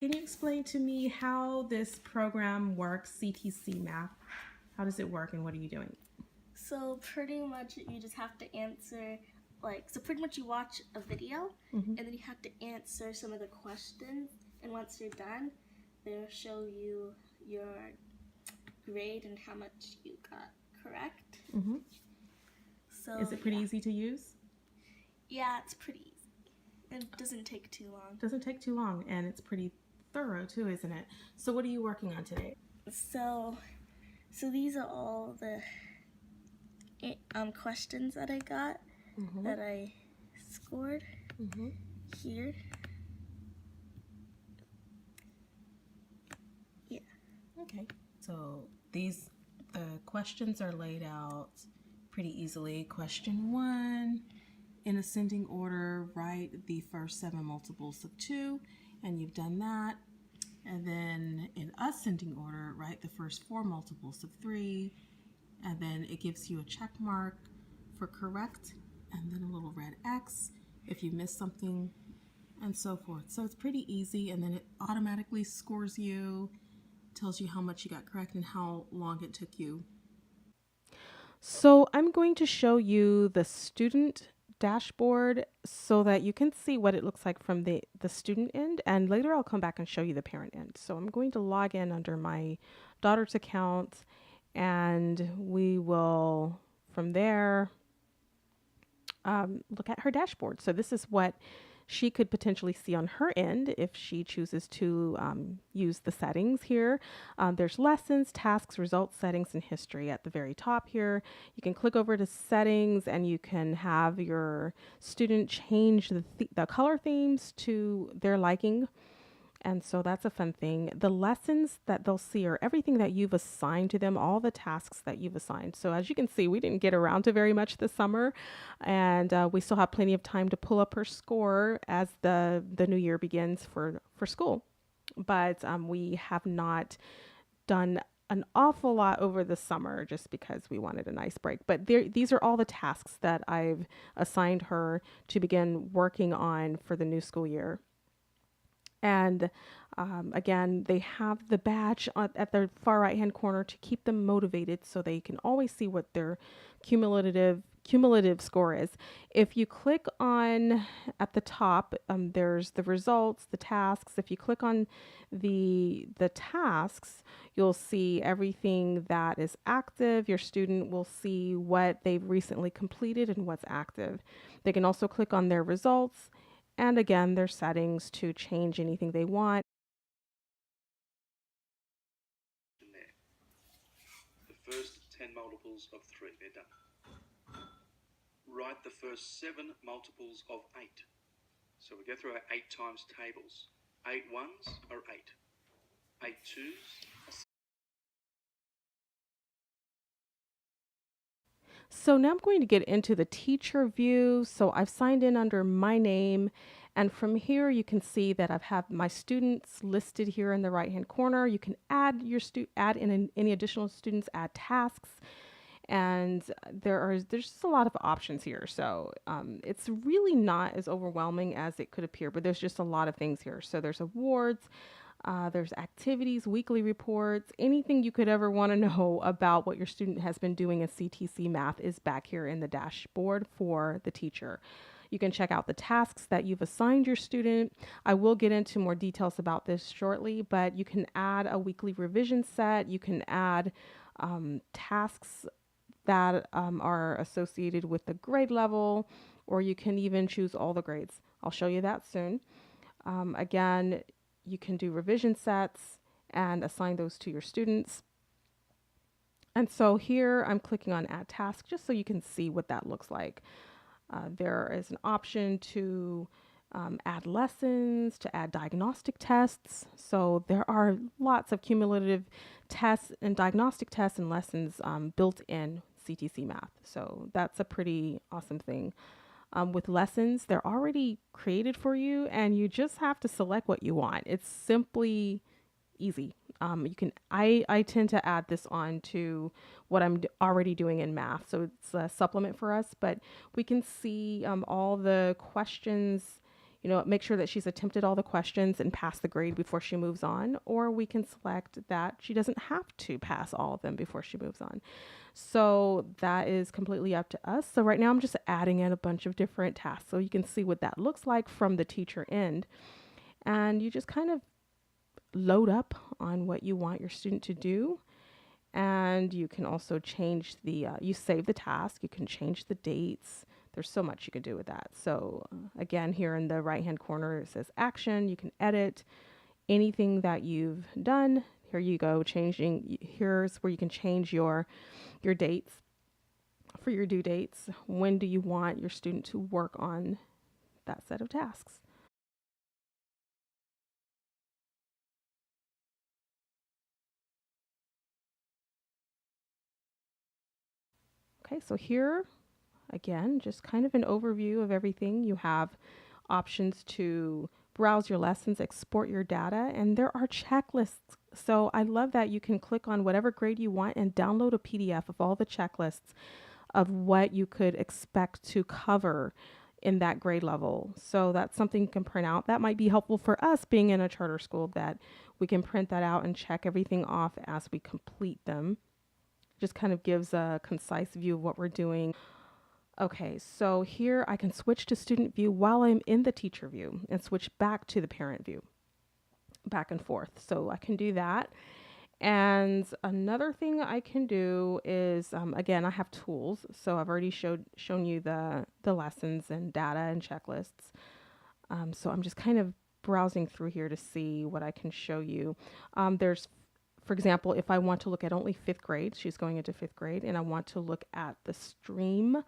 Can you explain to me how this program works, CTCMath? How does it work and what are you doing? So pretty much you just have to answer, so pretty much you watch a video and then you have to answer some of the questions, and once you're done, they'll show you your grade and how much you got correct. So Is it pretty easy to use? Yeah, it's pretty easy. It doesn't take too long. Doesn't take too long, and it's pretty thorough too, isn't it? So what are you working on today? So these are all the questions that I got that I scored here. Yeah. Okay. So the questions are laid out pretty easily. Question 1, in ascending order, write the first 7 multiples of 2, and you've done that. And then in ascending order, write the first 4 multiples of 3, and then it gives you a check mark for correct, and then a little red X if you missed something, and so forth. So it's pretty easy, and then it automatically scores you, tells you how much you got correct and how long it took you. So I'm going to show you the student dashboard so that you can see what it looks like from the student end, and later I'll come back and show you the parent end. So I'm going to log in under my daughter's account, and we will from there look at her dashboard. So this is what she could potentially see on her end if she chooses to use the settings here. There's lessons, tasks, results, settings, and history at the very top here. You can click over to settings and you can have your student change the color themes to their liking. And so that's a fun thing. The lessons that they'll see are everything that you've assigned to them, all the tasks that you've assigned. So as you can see, we didn't get around to very much this summer, and we still have plenty of time to pull up her score as the new year begins for school. But we have not done an awful lot over the summer just because we wanted a nice break. But these are all the tasks that I've assigned her to begin working on for the new school year. And again, they have the badge at the far right hand corner to keep them motivated so they can always see what their cumulative score is. If you click on at the top, there's the results, the tasks. If you click on the tasks, you'll see everything that is active. Your student will see what they've recently completed and what's active. They can also click on their results, and again, their settings to change anything they want. The first 10 multiples of 3, they're done. Write the first 7 multiples of 8. So we go through our 8 times tables. 8 ones are 8. 8 twos are 6. So now I'm going to get into the teacher view. So I've signed in under my name, and from here you can see that I've had my students listed here in the right hand corner. You can add add in any additional students, add tasks, and there's just a lot of options here. So it's really not as overwhelming as it could appear, but there's just a lot of things here. So there's awards, there's activities, weekly reports, anything you could ever want to know about what your student has been doing in CTCMath is back here in the dashboard for the teacher. You can check out the tasks that you've assigned your student. I will get into more details about this shortly, but you can add a weekly revision set. You can add tasks that are associated with the grade level, or you can even choose all the grades. I'll show you that soon. Again, you can do revision sets and assign those to your students. And so here I'm clicking on add task just so you can see what that looks like. There is an option to add lessons, to add diagnostic tests. So there are lots of cumulative tests and diagnostic tests and lessons built in CTCMath. So that's a pretty awesome thing. With lessons, they're already created for you and you just have to select what you want. It's simply easy. I tend to add this on to what I'm already doing in math. So it's a supplement for us, but we can see all the questions make sure that she's attempted all the questions and passed the grade before she moves on, or we can select that she doesn't have to pass all of them before she moves on. So that is completely up to us. So right now I'm just adding in a bunch of different tasks so you can see what that looks like from the teacher end. And you just kind of load up on what you want your student to do. And you can also change you save the task, you can change the dates. There's so much you can do with that. So again, here in the right-hand corner, it says action. You can edit anything that you've done. Here you go, here's where you can change your dates for your due dates. When do you want your student to work on that set of tasks? Okay, so here, again, just kind of an overview of everything. You have options to browse your lessons, export your data, and there are checklists. So I love that you can click on whatever grade you want and download a PDF of all the checklists of what you could expect to cover in that grade level. So that's something you can print out. That might be helpful for us being in a charter school, that we can print that out and check everything off as we complete them. Just kind of gives a concise view of what we're doing. Okay, so here I can switch to student view while I'm in the teacher view and switch back to the parent view, back and forth. So I can do that. And another thing I can do is, again, I have tools. So I've already shown you the lessons and data and checklists. So I'm just kind of browsing through here to see what I can show you. There's, for example, if I want to look at only 5th grade, she's going into 5th grade, and I want to look at the stream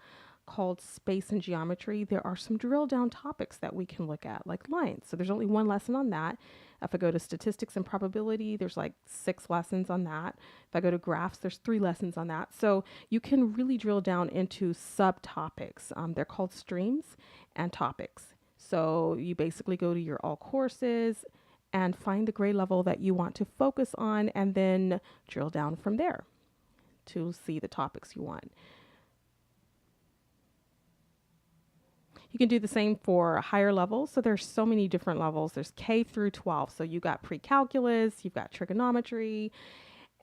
called space and geometry, there are some drill down topics that we can look at, like lines. So there's only one lesson on that. If I go to statistics and probability, there's like 6 lessons on that. If I go to graphs, there's 3 lessons on that. So you can really drill down into subtopics. They're called streams and topics. So you basically go to your all courses and find the grade level that you want to focus on, and then drill down from there to see the topics you want. You can do the same for higher levels. So there's so many different levels. There's K through 12. So you got pre-calculus, you've got trigonometry,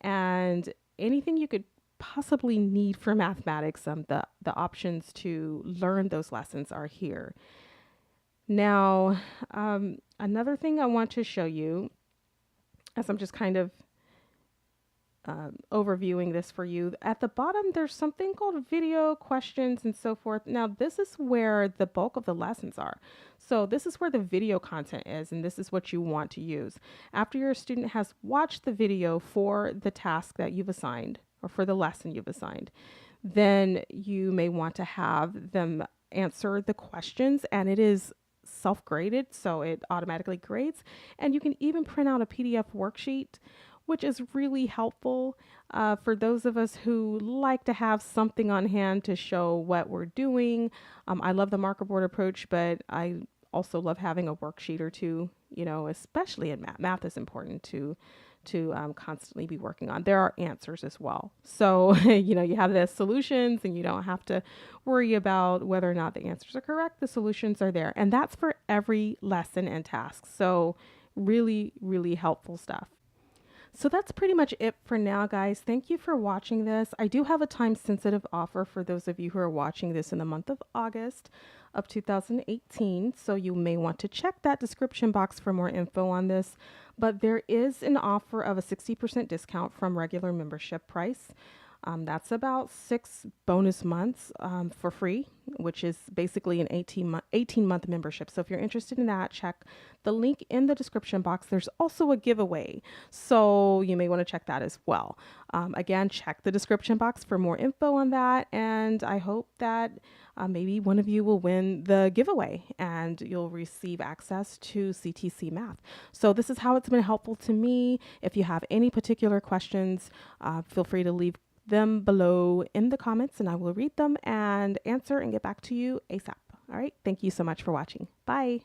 and anything you could possibly need for mathematics. The options to learn those lessons are here. Now, another thing I want to show you, as I'm just kind of overviewing this for you, at the bottom there's something called video questions and so forth. Now this is where the bulk of the lessons are. So this is where the video content is, and this is what you want to use. After your student has watched the video for the task that you've assigned or for the lesson you've assigned, then you may want to have them answer the questions, and it is self-graded, so it automatically grades. And you can even print out a PDF worksheet, which is really helpful for those of us who like to have something on hand to show what we're doing. I love the marker board approach, but I also love having a worksheet or two, especially in math. Math is important to constantly be working on. There are answers as well. So, you have the solutions, and you don't have to worry about whether or not the answers are correct. The solutions are there. And that's for every lesson and task. So really, really helpful stuff. So that's pretty much it for now, guys. Thank you for watching this. I do have a time-sensitive offer for those of you who are watching this in the month of August of 2018. So you may want to check that description box for more info on this. But there is an offer of a 60% discount from regular membership price. That's about 6 bonus months for free, which is basically an 18-month membership. So if you're interested in that, check the link in the description box. There's also a giveaway, so you may want to check that as well. Again, check the description box for more info on that, and I hope that maybe one of you will win the giveaway and you'll receive access to CTCMath. So this is how it's been helpful to me. If you have any particular questions, feel free to leave them below in the comments, and I will read them and answer and get back to you ASAP. All right. Thank you so much for watching. Bye.